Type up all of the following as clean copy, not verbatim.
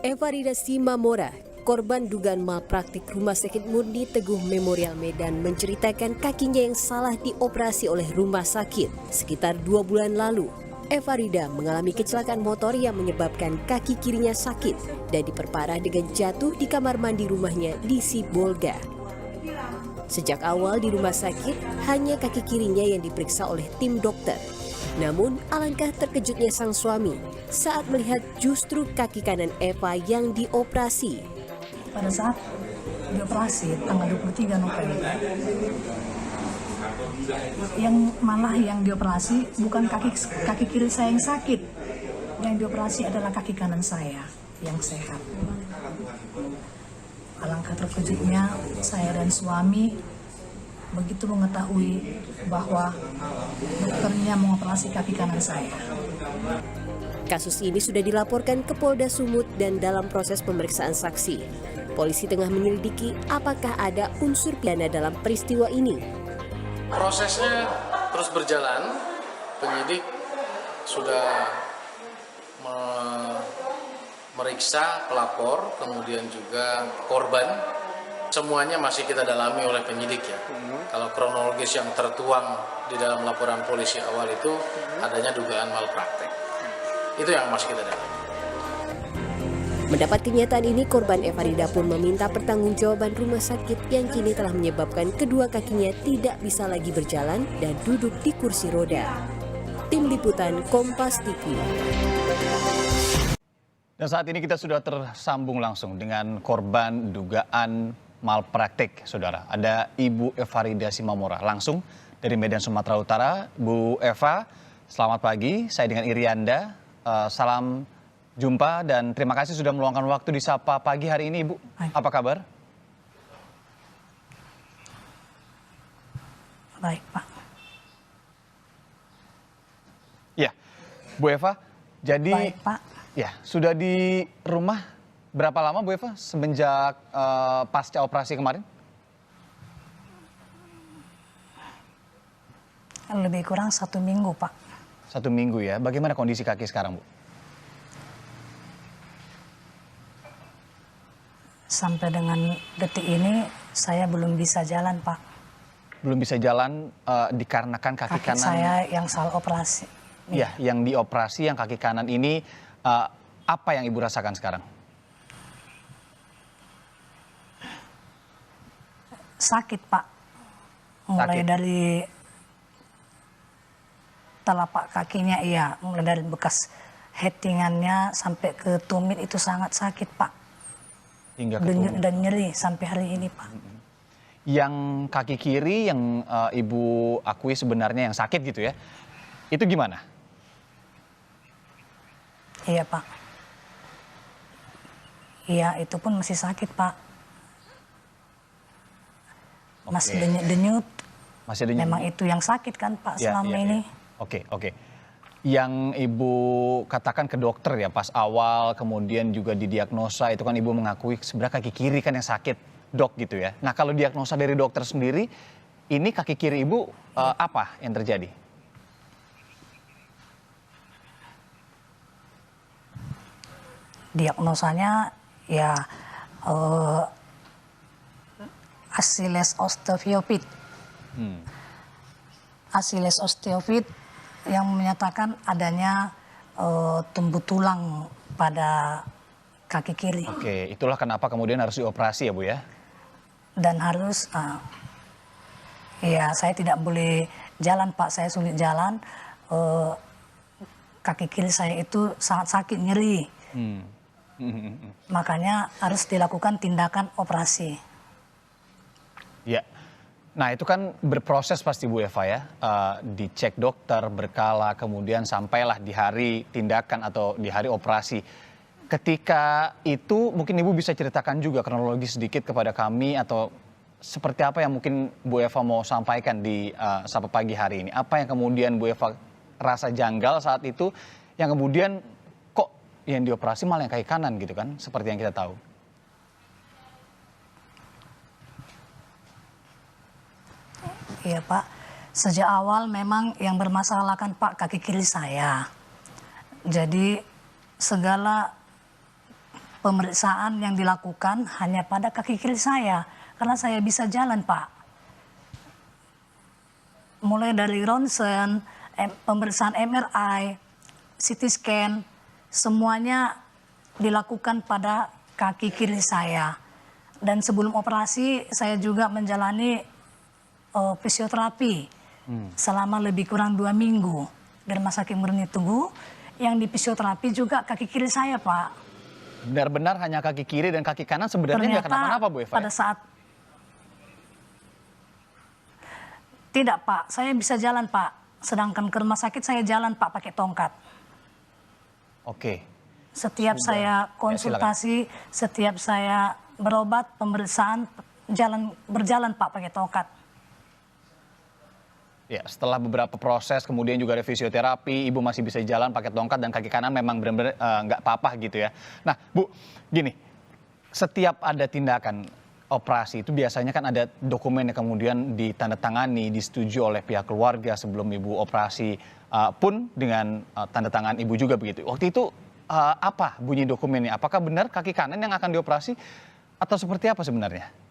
Eva Rida Simamora, korban dugaan malpraktik Rumah Sakit Murni Teguh Memorial Medan, menceritakan kakinya yang salah dioperasi oleh rumah sakit sekitar 2 bulan lalu. Eva Rida mengalami kecelakaan motor yang menyebabkan kaki kirinya sakit dan diperparah dengan jatuh di kamar mandi rumahnya di Sibolga. Sejak awal di rumah sakit, hanya kaki kirinya yang diperiksa oleh tim dokter. Namun, alangkah terkejutnya sang suami saat melihat justru kaki kanan Eva yang dioperasi. Pada saat dioperasi tanggal 23 November, yang dioperasi bukan kaki kiri saya yang sakit. Yang dioperasi adalah kaki kanan saya yang sehat. Alangkah terkejutnya saya dan suami begitu mengetahui bahwa dokternya mengoperasi kaki kanan saya. Kasus ini sudah dilaporkan ke Polda Sumut dan dalam proses pemeriksaan saksi. Polisi tengah menyelidiki apakah ada unsur pidana dalam peristiwa ini. Prosesnya terus berjalan, penyidik sudah meriksa pelapor, kemudian juga korban. Semuanya masih kita dalami oleh penyidik ya. Kalau kronologis yang tertuang di dalam laporan polisi awal itu adanya dugaan malpraktek. Itu yang masih kita dalami. Mendapat kenyataan ini, korban Eva Rida pun meminta pertanggungjawaban rumah sakit yang kini telah menyebabkan kedua kakinya tidak bisa lagi berjalan dan duduk di kursi roda. Tim Liputan Kompas TV. Dan saat ini kita sudah tersambung langsung dengan korban dugaan malpraktik, saudara. Ada Ibu Eva Rida Simamora langsung dari Medan, Sumatera Utara. Bu Eva, selamat pagi. Saya dengan Irianda. Salam jumpa dan terima kasih sudah meluangkan waktu di Sapa Pagi hari ini, Ibu. Apa kabar? Baik, Pak. Ya, Bu Eva. Jadi, baik, Pak. Ya, sudah di rumah berapa lama, Bu Eva, semenjak pasca operasi kemarin? Lebih kurang 1 minggu, Pak. 1 minggu ya. Bagaimana kondisi kaki sekarang, Bu? Sampai dengan detik ini saya belum bisa jalan, Pak. Belum bisa jalan dikarenakan kaki kanan saya yang salah operasi. Ya, yang dioperasi, yang kaki kanan ini, apa yang Ibu rasakan sekarang? Sakit, Pak. Mulai dari telapak kakinya, iya. Mulai dari bekas headingannya sampai ke tumit itu sangat sakit, Pak. Hingga ke tumit. Dan nyeri sampai hari ini, Pak. Yang kaki kiri yang Ibu akui sebenarnya yang sakit gitu ya, itu gimana? Iya, Pak. Iya, itu pun masih sakit, Pak. Masih denyut. Masih denyut. Memang itu yang sakit kan, Pak, selama ini. Oke. Yang Ibu katakan ke dokter ya pas awal, kemudian juga didiagnosa, itu kan Ibu mengakui sebenarnya kaki kiri kan yang sakit, Dok, gitu ya. Nah, kalau diagnosa dari dokter sendiri, ini kaki kiri Ibu apa yang terjadi? Diagnosanya ya Achilles osteophyte. Achilles osteophyte yang menyatakan adanya tumbuh tulang pada kaki kiri. Oke, itulah kenapa kemudian harus dioperasi ya, Bu ya? Dan harus, ya saya tidak boleh jalan, Pak. Saya sulit jalan. Kaki kiri saya itu sangat sakit, nyeri. Makanya harus dilakukan tindakan operasi. Ya, nah itu kan berproses pasti Bu Eva ya, dicek dokter berkala, kemudian sampailah di hari tindakan atau di hari operasi. Ketika itu mungkin Ibu bisa ceritakan juga kronologi sedikit kepada kami atau seperti apa yang mungkin Bu Eva mau sampaikan di Sapa Pagi hari ini. Apa yang kemudian Bu Eva rasa janggal saat itu, yang kemudian kok yang dioperasi malah yang kaki kanan gitu kan, seperti yang kita tahu. Iya, Pak. Sejak awal memang yang bermasalah kan, Pak, kaki kiri saya. Jadi segala pemeriksaan yang dilakukan hanya pada kaki kiri saya, karena saya bisa jalan, Pak. Mulai dari ronsen, pemeriksaan MRI, CT scan, semuanya dilakukan pada kaki kiri saya. Dan sebelum operasi saya juga menjalani fisioterapi selama lebih kurang 2 minggu di Rumah Sakit Murni Teguh. Yang di fisioterapi juga kaki kiri saya, Pak. Benar-benar hanya kaki kiri dan kaki kanan sebenarnya nggak kenapa-napa, Bu Eva? Pada saat tidak, Pak, saya bisa jalan, Pak. Sedangkan ke rumah sakit saya jalan, Pak, pakai tongkat. Oke. Setiap saya konsultasi, setiap saya berobat, pemeriksaan, berjalan, Pak, pakai tongkat. Ya, setelah beberapa proses, kemudian juga ada fisioterapi, Ibu masih bisa jalan pakai tongkat dan kaki kanan memang benar-benar nggak apa-apa gitu ya. Nah, Bu, gini, setiap ada tindakan operasi itu biasanya kan ada dokumen yang kemudian ditandatangani, disetujui oleh pihak keluarga sebelum Ibu operasi pun dengan tanda tangan Ibu juga begitu. Waktu itu apa bunyi dokumennya? Apakah benar kaki kanan yang akan dioperasi atau seperti apa sebenarnya?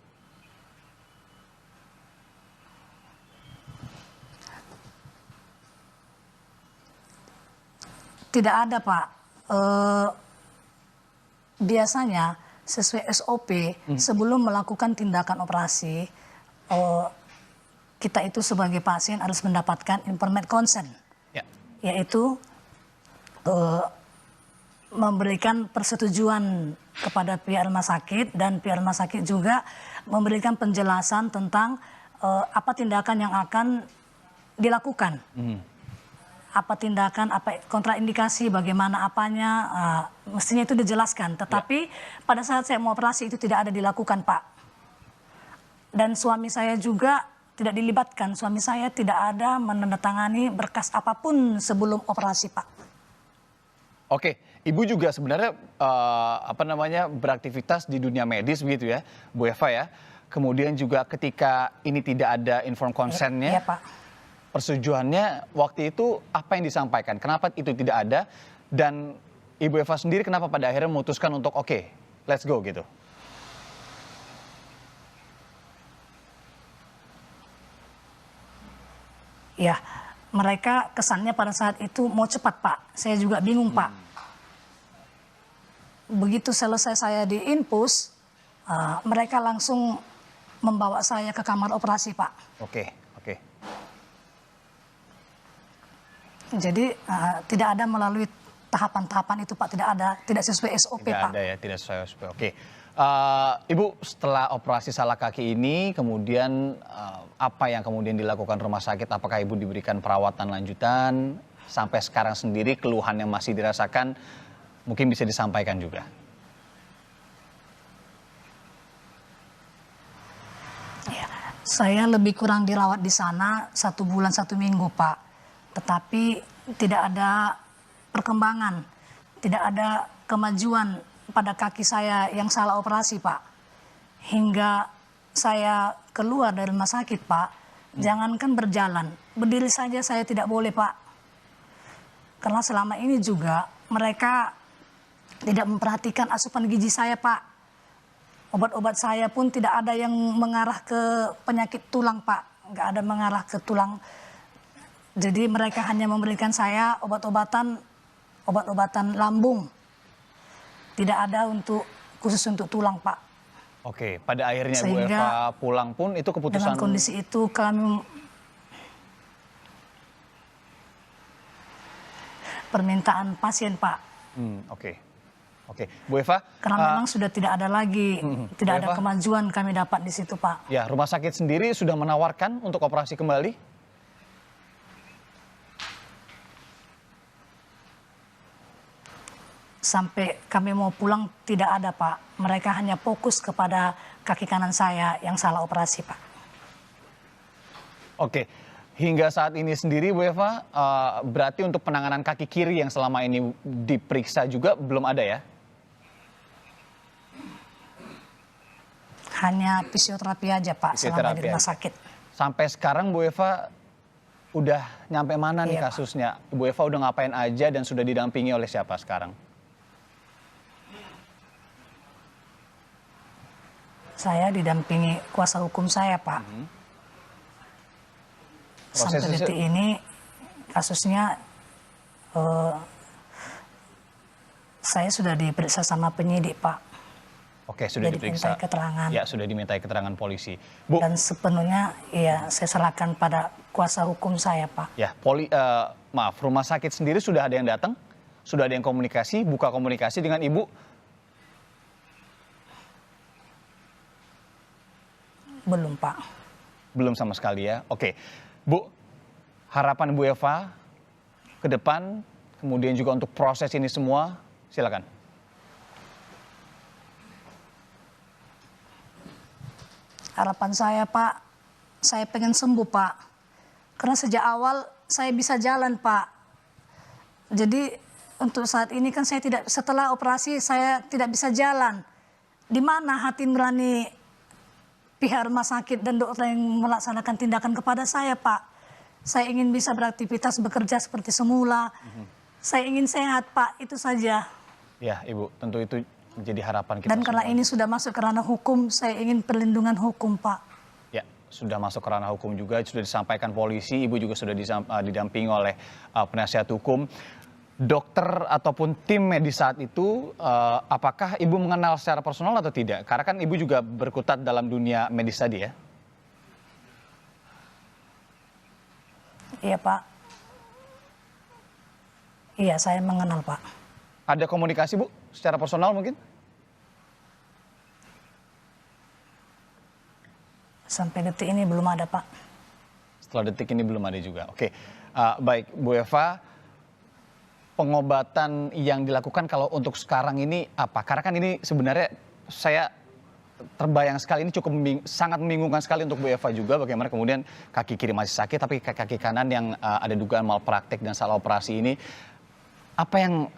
Tidak ada, Pak. Biasanya sesuai SOP sebelum melakukan tindakan operasi, kita itu sebagai pasien harus mendapatkan informed consent, yaitu memberikan persetujuan kepada pihak rumah sakit, dan pihak rumah sakit juga memberikan penjelasan tentang apa tindakan yang akan dilakukan. Apa tindakan, apa kontraindikasi, bagaimana apanya, mestinya itu dijelaskan. Tetapi pada saat saya mau operasi itu tidak ada dilakukan, Pak. Dan suami saya juga tidak dilibatkan. Suami saya tidak ada menandatangani berkas apapun sebelum operasi, Pak. Oke, Ibu juga sebenarnya beraktivitas di dunia medis begitu ya, Bu Eva ya. Kemudian juga ketika ini tidak ada informed consent-nya. Iya, Pak. Persetujuannya waktu itu apa yang disampaikan? Kenapa itu tidak ada? Dan Ibu Eva sendiri kenapa pada akhirnya memutuskan untuk oke, let's go gitu? Ya, mereka kesannya pada saat itu mau cepat, Pak. Saya juga bingung, Pak. Begitu selesai saya diinfus, mereka langsung membawa saya ke kamar operasi, Pak. Oke. Jadi tidak ada melalui tahapan-tahapan itu, Pak, tidak sesuai SOP, Pak. Tidak ada ya, tidak sesuai SOP. Oke. Ibu setelah operasi salah kaki ini, kemudian apa yang kemudian dilakukan rumah sakit? Apakah Ibu diberikan perawatan lanjutan? Sampai sekarang sendiri keluhan yang masih dirasakan mungkin bisa disampaikan juga. Ya, saya lebih kurang dirawat di sana 1 bulan 1 minggu, Pak. Tetapi tidak ada perkembangan, tidak ada kemajuan pada kaki saya yang salah operasi, Pak. Hingga saya keluar dari rumah sakit, Pak, jangankan berjalan, berdiri saja saya tidak boleh, Pak. Karena selama ini juga mereka tidak memperhatikan asupan gizi saya, Pak. Obat-obat saya pun tidak ada yang mengarah ke penyakit tulang, Pak. Nggak ada mengarah ke tulang. Jadi mereka hanya memberikan saya obat-obatan lambung. Tidak ada khusus untuk tulang, Pak. Oke, pada akhirnya Sehingga, Bu Eva pulang pun itu keputusan. Dengan kondisi itu kami permintaan pasien, Pak. Oke, Bu Eva. Karena memang sudah tidak ada lagi, tidak ada kemajuan kami dapat di situ, Pak. Ya, rumah sakit sendiri sudah menawarkan untuk operasi kembali? Sampai kami mau pulang tidak ada, Pak. Mereka hanya fokus kepada kaki kanan saya yang salah operasi, Pak. Oke, hingga saat ini sendiri Bu Eva, berarti untuk penanganan kaki kiri yang selama ini diperiksa juga belum ada ya? Hanya fisioterapi aja, Pak, selama di rumah sakit. Sampai sekarang Bu Eva udah nyampe mana nih Iya, kasusnya? Pak. Bu Eva udah ngapain aja dan sudah didampingi oleh siapa sekarang? Saya didampingi kuasa hukum saya, Pak. Sampai Prosesnya- detik ini kasusnya saya sudah diperiksa sama penyidik, Pak. Oke, sudah Sudah diperiksa. dimintai keterangan. Ya, sudah dimintai keterangan polisi. Bu, Dan sepenuhnya ya saya serahkan pada kuasa hukum saya, Pak. ya, maaf, rumah sakit sendiri sudah ada yang datang? Sudah ada yang komunikasi, buka komunikasi dengan Ibu? Belum, Pak. Belum sama sekali ya. Oke. Bu, harapan Bu Eva ke depan, kemudian juga untuk proses ini semua, silakan. Harapan saya, Pak, saya pengen sembuh, Pak. Karena sejak awal saya bisa jalan, Pak. Jadi untuk saat ini kan saya tidak, setelah operasi saya tidak bisa jalan. Di mana hati nurani pihak rumah sakit dan dokter yang melaksanakan tindakan kepada saya, Pak? Saya ingin bisa beraktivitas, bekerja seperti semula. Saya ingin sehat, Pak, itu saja. Ya, Ibu, tentu itu menjadi harapan kita Dan karena semua. ini sudah masuk ke ranah hukum, saya ingin perlindungan hukum, Pak. Ya, sudah masuk ke ranah hukum juga, sudah disampaikan polisi, Ibu juga sudah didampingi oleh penasihat hukum. Dokter ataupun tim medis saat itu, apakah Ibu mengenal secara personal atau tidak? Karena kan Ibu juga berkutat dalam dunia medis tadi ya. Iya, Pak. Iya, saya mengenal, Pak. Ada komunikasi, Bu, secara personal mungkin? Sampai detik ini belum ada, Pak. Setelah detik ini belum ada juga. Oke, baik Bu Eva, pengobatan yang dilakukan kalau untuk sekarang ini apa? Karena kan ini sebenarnya saya terbayang sekali, ini cukup sangat membingungkan sekali untuk Bu Eva juga, bagaimana kemudian kaki kiri masih sakit tapi kaki kanan yang ada dugaan malpraktek dan salah operasi ini. Apa yang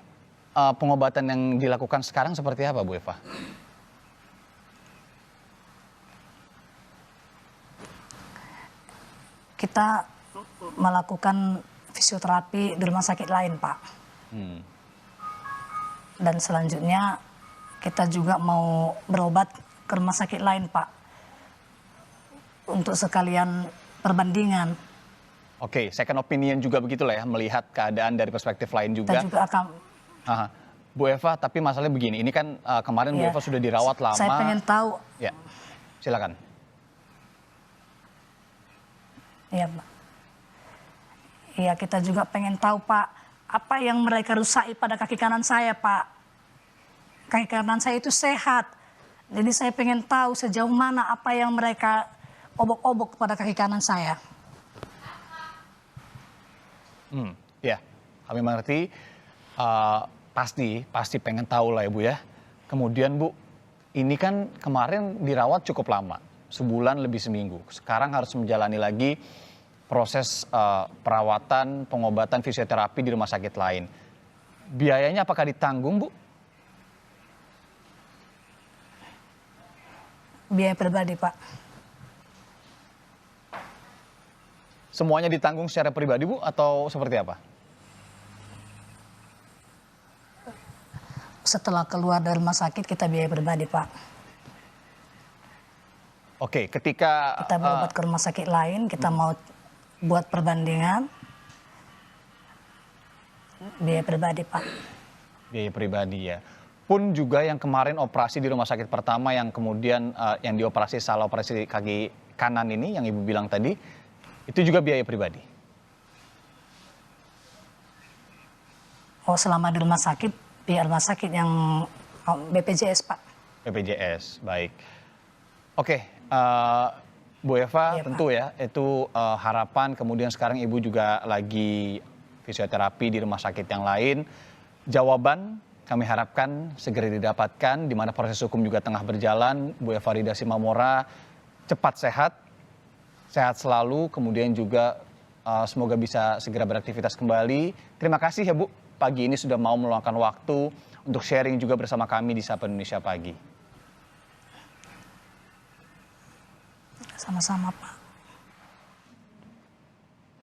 pengobatan yang dilakukan sekarang seperti apa, Bu Eva? Kita melakukan fisioterapi di rumah sakit lain, Pak. Dan selanjutnya kita juga mau berobat ke rumah sakit lain, Pak. Untuk sekalian perbandingan. Oke, second opinion juga begitulah ya, melihat keadaan dari perspektif lain Kita juga. juga akan, Aha. Bu Eva, tapi masalahnya begini, ini kan kemarin Bu ya, Eva sudah dirawat lama. saya pengen tahu, Ya, silakan. ya, Pak. Iya, kita juga pengen tahu, Pak, apa yang mereka rusaki pada kaki kanan saya, Pak. Kaki kanan saya itu sehat. Jadi saya pengen tahu sejauh mana apa yang mereka obok-obok pada kaki kanan saya. Ya, kami mengerti. Pasti pengen tahu lah ya Bu ya. Kemudian Bu, ini kan kemarin dirawat cukup lama, sebulan lebih seminggu. Sekarang harus menjalani lagi proses perawatan, pengobatan, fisioterapi di rumah sakit lain. Biayanya apakah ditanggung, Bu? Biaya pribadi, Pak. Semuanya ditanggung secara pribadi, Bu, atau seperti apa? Setelah keluar dari rumah sakit kita biaya pribadi, Pak. Oke, ketika Kita berobat ke rumah sakit lain, kita mau buat perbandingan. Biaya pribadi, Pak. biaya pribadi ya. Pun juga yang kemarin operasi di rumah sakit pertama yang kemudian yang dioperasi salah operasi kaki kanan ini yang Ibu bilang tadi, itu juga biaya pribadi. Oh, selama di rumah sakit, pihak rumah sakit yang BPJS, Pak. BPJS, baik. Oke, Bu Eva, Iya, tentu ya, itu harapan. Kemudian sekarang Ibu juga lagi fisioterapi di rumah sakit yang lain. Jawaban kami harapkan segera didapatkan, di mana proses hukum juga tengah berjalan. Bu Eva Rida Simamora cepat sehat, sehat selalu, kemudian juga semoga bisa segera beraktivitas kembali. Terima kasih ya Bu, pagi ini sudah mau meluangkan waktu untuk sharing juga bersama kami di Sapa Indonesia Pagi. Sama-sama, Pak.